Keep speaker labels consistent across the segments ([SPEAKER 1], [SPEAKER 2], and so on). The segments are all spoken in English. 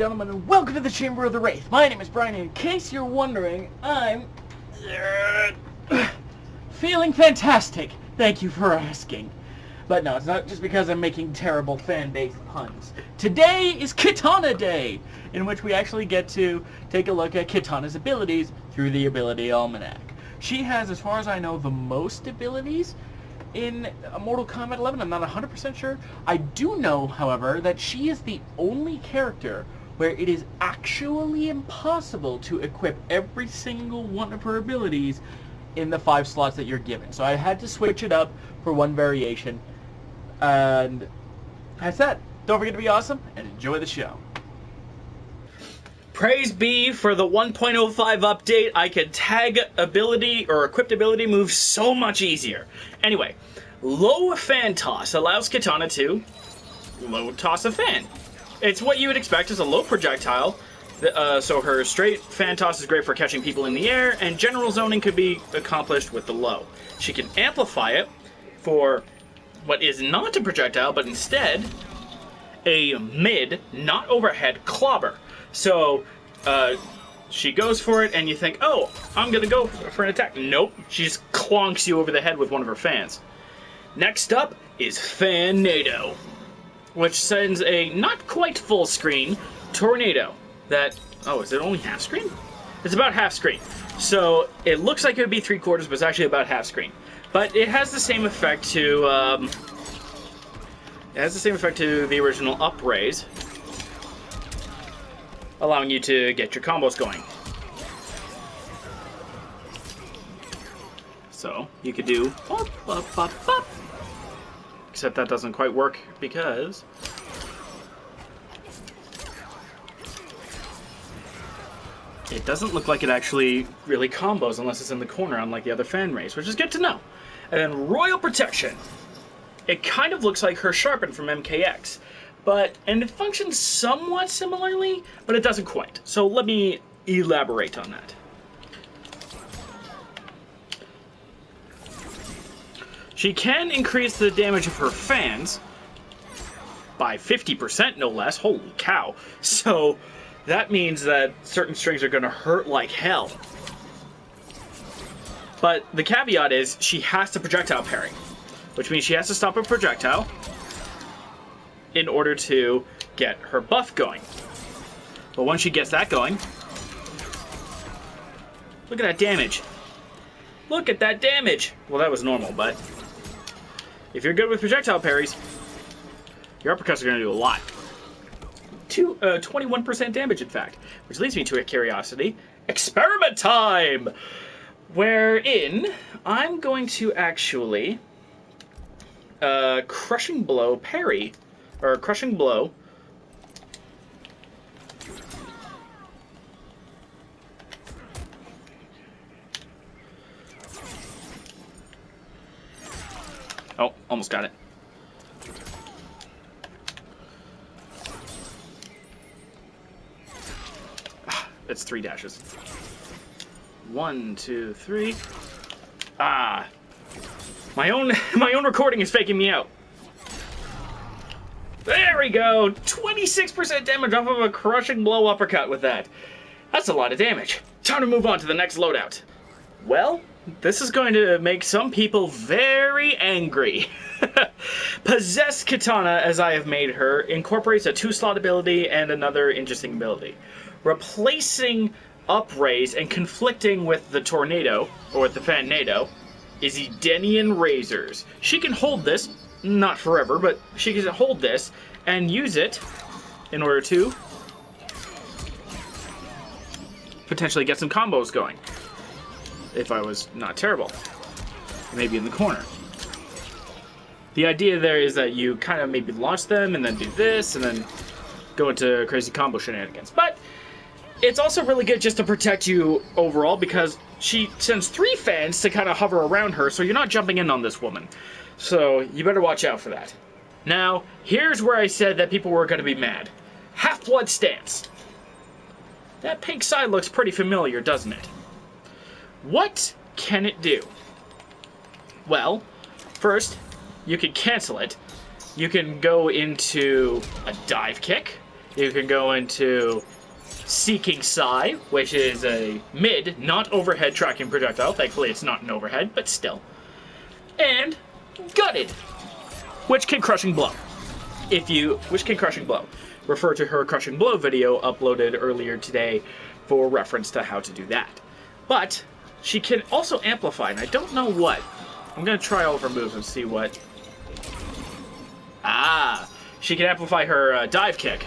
[SPEAKER 1] gentlemen, and welcome to the Chamber of the Wraith. My name is Brian, and in case you're wondering, I'm feeling fantastic. Thank you for asking. But no, it's not just because I'm making terrible fan-based puns. Today is Kitana Day, in which we actually get to take a look at Kitana's abilities through the Ability Almanac. She has, as far as I know, the most abilities in Mortal Kombat 11. I'm not 100% sure. I do know, however, that she is the only character where it is actually impossible to equip every single one of her abilities in the 5 slots that you're given. So I had to switch it up for one variation. And that's that. Don't forget to be awesome and enjoy the show.
[SPEAKER 2] Praise be for the 1.05 update. I can tag ability or equipped ability moves so much easier. Anyway, low fan toss allows Kitana to low toss a fan. It's what you would expect as a low projectile. So her straight fan toss is great for catching people in the air, and general zoning could be accomplished with the low. She can amplify it for what is not a projectile, but instead a mid, not overhead clobber. So she goes for it, and you think, oh, I'm going to go for an attack. Nope, she just clonks you over the head with one of her fans. Next up is Fan-nado, which sends a not quite full screen tornado that, oh, is it only half screen? It's about half screen. So it looks like it would be 3/4, but it's actually about half screen. But it has the same effect to, the original up raise, allowing you to get your combos going. So you could do up, up, up, up. Except that doesn't quite work because it doesn't look like it actually really combos unless it's in the corner, unlike the other fan race, which is good to know. And then Royal Protection. It kind of looks like her Sharpen from MKX, and it functions somewhat similarly, but it doesn't quite. So let me elaborate on that. She can increase the damage of her fans by 50%, no less. Holy cow. So that means that certain strings are going to hurt like hell. But the caveat is she has to projectile parry, which means she has to stop a projectile in order to get her buff going. But once she gets that going, look at that damage. Look at that damage. Well, that was normal, but if you're good with projectile parries, your uppercuts are going to do a lot. 21% damage, in fact. Which leads me to a curiosity. Experiment time! Wherein I'm going to actually Crushing Blow parry, or Crushing Blow. Oh, almost got it. It's 3 dashes. 1, 2, 3. Ah. My own recording is faking me out. There we go. 26% damage off of a Crushing Blow uppercut with that. That's a lot of damage. Time to move on to the next loadout. Well, this is going to make some people very angry. Possessed Kitana, as I have made her, incorporates a 2-slot ability and another interesting ability. Replacing upraise and conflicting with the tornado, or with the Fan-nado, is Edenian Razors. She can hold this, not forever, but she can hold this and use it in order to potentially get some combos going. If I was not terrible. Maybe in the corner. The idea there is that you kind of maybe launch them and then do this and then go into crazy combo shenanigans. But it's also really good just to protect you overall because she sends 3 fans to kind of hover around her, so you're not jumping in on this woman. So you better watch out for that. Now, here's where I said that people were going to be mad. Half-Blood Stance. That pink side looks pretty familiar, doesn't it? What can it do? Well, first, you can cancel it. You can go into a dive kick. You can go into Seeking Sigh, which is a mid, not overhead tracking projectile. Thankfully, it's not an overhead, but still. And Gutted, which can Crushing Blow. Which can Crushing Blow. Refer to her Crushing Blow video uploaded earlier today for reference to how to do that. But she can also amplify, and I don't know what. I'm going to try all of her moves and see what. She can amplify her dive kick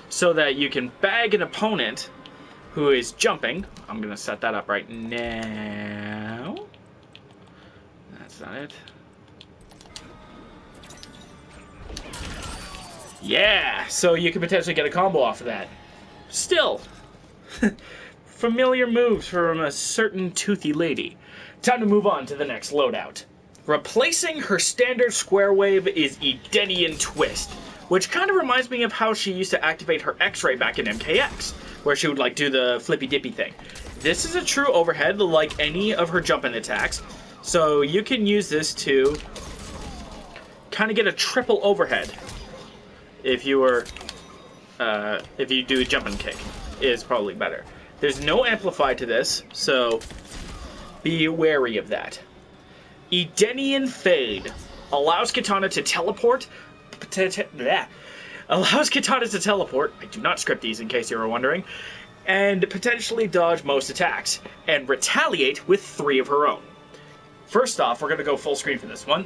[SPEAKER 2] so that you can bag an opponent who is jumping. I'm going to set that up right now. That's not it. Yeah, so you can potentially get a combo off of that. Still, familiar moves from a certain toothy lady. Time to move on to the next loadout. Replacing her standard square wave is Edenian Twist, which kind of reminds me of how she used to activate her X-Ray back in MKX, where she would like do the flippy dippy thing. This is a true overhead like any of her jumping attacks, so you can use this to kind of get a triple overhead. If you do a jumping kick, is probably better. There's no amplify to this, so be wary of that. Edenian Fade allows Kitana to teleport. Allows Kitana to teleport. I do not script these in case you were wondering. And potentially dodge most attacks and retaliate with 3 of her own. First off, we're going to go full screen for this one.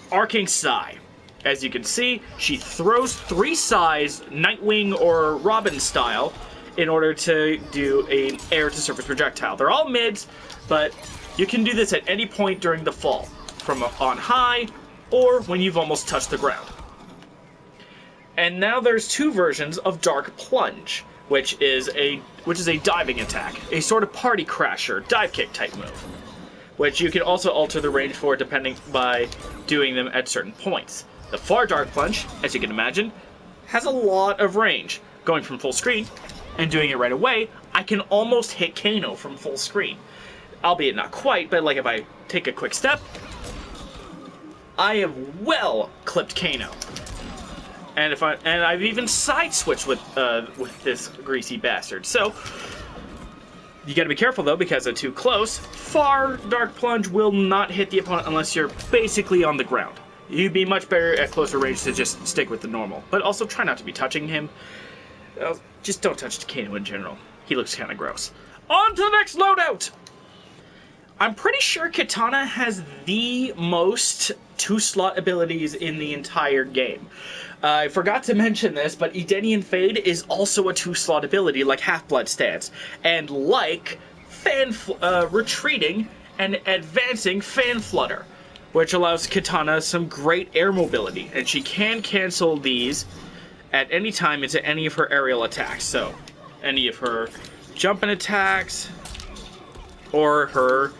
[SPEAKER 2] Arcing Sigh. As you can see, she throws 3 sighs, Nightwing or Robin style, in order to do an air-to-surface projectile. They're all mids, but you can do this at any point during the fall, from on high or when you've almost touched the ground. And now there's 2 versions of Dark Plunge, which is a diving attack, a sort of party crasher, dive kick type move, which you can also alter the range for depending by doing them at certain points. The far Dark Plunge, as you can imagine, has a lot of range. Going from full screen and doing it right away, I can almost hit Kano from full screen. Albeit not quite, but like if I take a quick step, I have well clipped Kano. And I've even side switched with this greasy bastard. So you gotta be careful though, because they're too close. Far Dark Plunge will not hit the opponent unless you're basically on the ground. You'd be much better at closer range to just stick with the normal. But also try not to be touching him. Just don't touch Kano in general. He looks kind of gross. On to the next loadout! I'm pretty sure Kitana has the most 2-slot abilities in the entire game. I forgot to mention this, but Edenian Fade is also a 2-slot ability like Half-Blood Stance. And like Retreating and Advancing Fan Flutter, which allows Kitana some great air mobility, and she can cancel these at any time into any of her aerial attacks. So, any of her jumping attacks, or her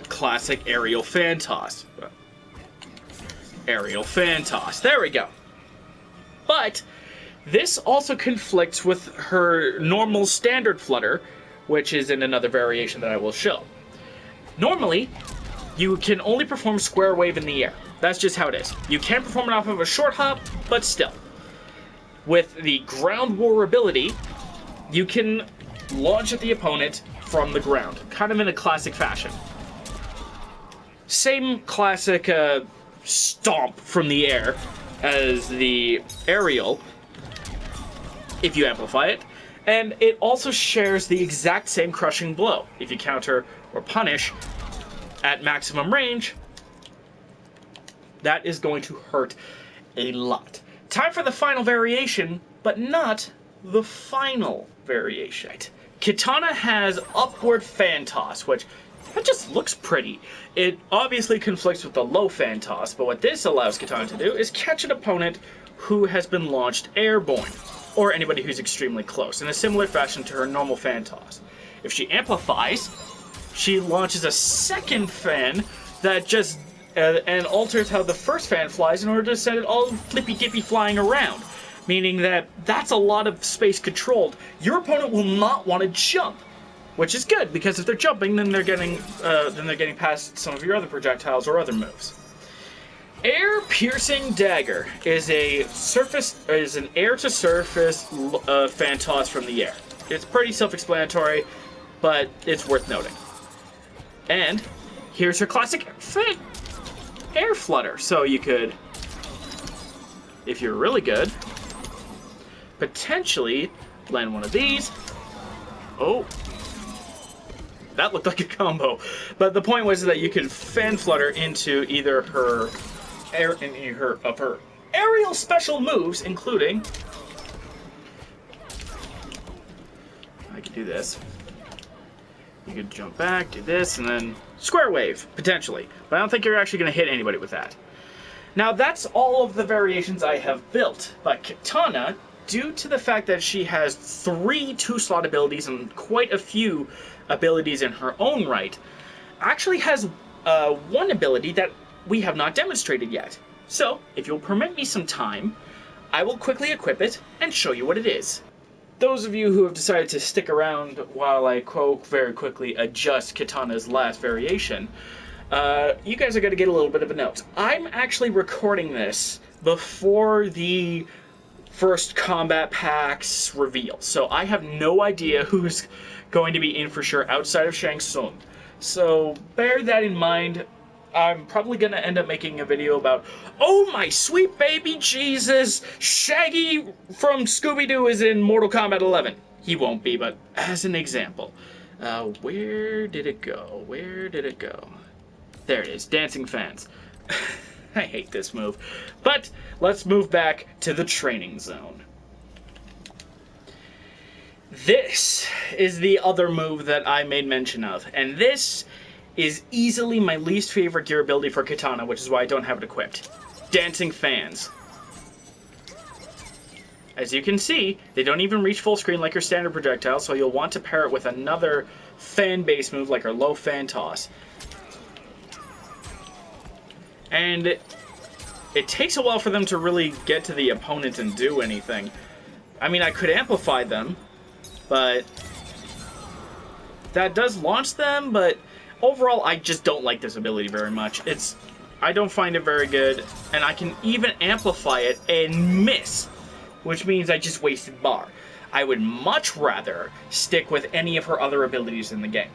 [SPEAKER 2] classic aerial fan toss. Aerial fan toss. There we go. But this also conflicts with her normal standard flutter, which is in another variation that I will show. Normally, you can only perform square wave in the air. That's just how it is. You can perform it off of a short hop, but still. With the ground war ability, you can launch at the opponent from the ground, kind of in a classic fashion. Same classic stomp from the air as the aerial, if you amplify it, and it also shares the exact same crushing blow. If you counter or punish at maximum range, that is going to hurt a lot. Time for the final variation, but not the final variation. Kitana has Upward Fan Toss, which that just looks pretty. It obviously conflicts with the low fan toss, but what this allows Kitana to do is catch an opponent who has been launched airborne, or anybody who's extremely close, in a similar fashion to her normal fan toss. If she amplifies, she launches a second fan that just and alters how the first fan flies in order to send it all flippy-dippy flying around, meaning that that's a lot of space controlled. Your opponent will not want to jump, which is good, because if they're jumping, then they're getting past some of your other projectiles or other moves. Air Piercing Dagger is an air to surface fan toss from the air. It's pretty self-explanatory, but it's worth noting. And here's her classic air flutter. So you could, if you're really good, potentially land one of these. Oh, that looked like a combo. But the point was that you could fan flutter into either her aerial special moves, including, I could do this. You could jump back, do this, and then square wave, potentially. But I don't think you're actually going to hit anybody with that. Now, that's all of the variations I have built. But Kitana, due to the fact that she has 3 2-slot abilities and quite a few abilities in her own right, actually has one ability that we have not demonstrated yet. So, if you'll permit me some time, I will quickly equip it and show you what it is. Those of you who have decided to stick around while I very quickly adjust Kitana's last variation, you guys are going to get a little bit of a note. I'm actually recording this before the first combat packs reveal, so I have no idea who's going to be in for sure outside of Shang Tsung. So bear that in mind. I'm probably going to end up making a video about, oh my sweet baby Jesus, Shaggy from Scooby-Doo is in Mortal Kombat 11. He won't be, but as an example. Where did it go? Where did it go? There it is, Dancing Fans. I hate this move. But let's move back to the training zone. This is the other move that I made mention of, and this is easily my least favorite gear ability for Kitana, which is why I don't have it equipped. Dancing Fans. As you can see, they don't even reach full screen like her standard projectile, so you'll want to pair it with another fan-based move like her low fan toss. And it takes a while for them to really get to the opponent and do anything. I mean, I could amplify them, but that does launch them, but overall, I just don't like this ability very much. I don't find it very good, and I can even amplify it and miss, which means I just wasted bar. I would much rather stick with any of her other abilities in the game.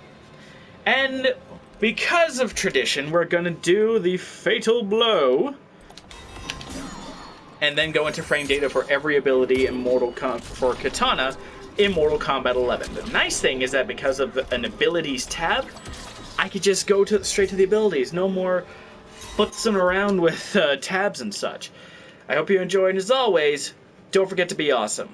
[SPEAKER 2] And because of tradition, we're gonna do the Fatal Blow, and then go into frame data for every ability in for Kitana in Mortal Kombat 11. The nice thing is that because of an abilities tab, I could just go straight to the abilities. No more futzing around with tabs and such. I hope you enjoyed, and as always, don't forget to be awesome.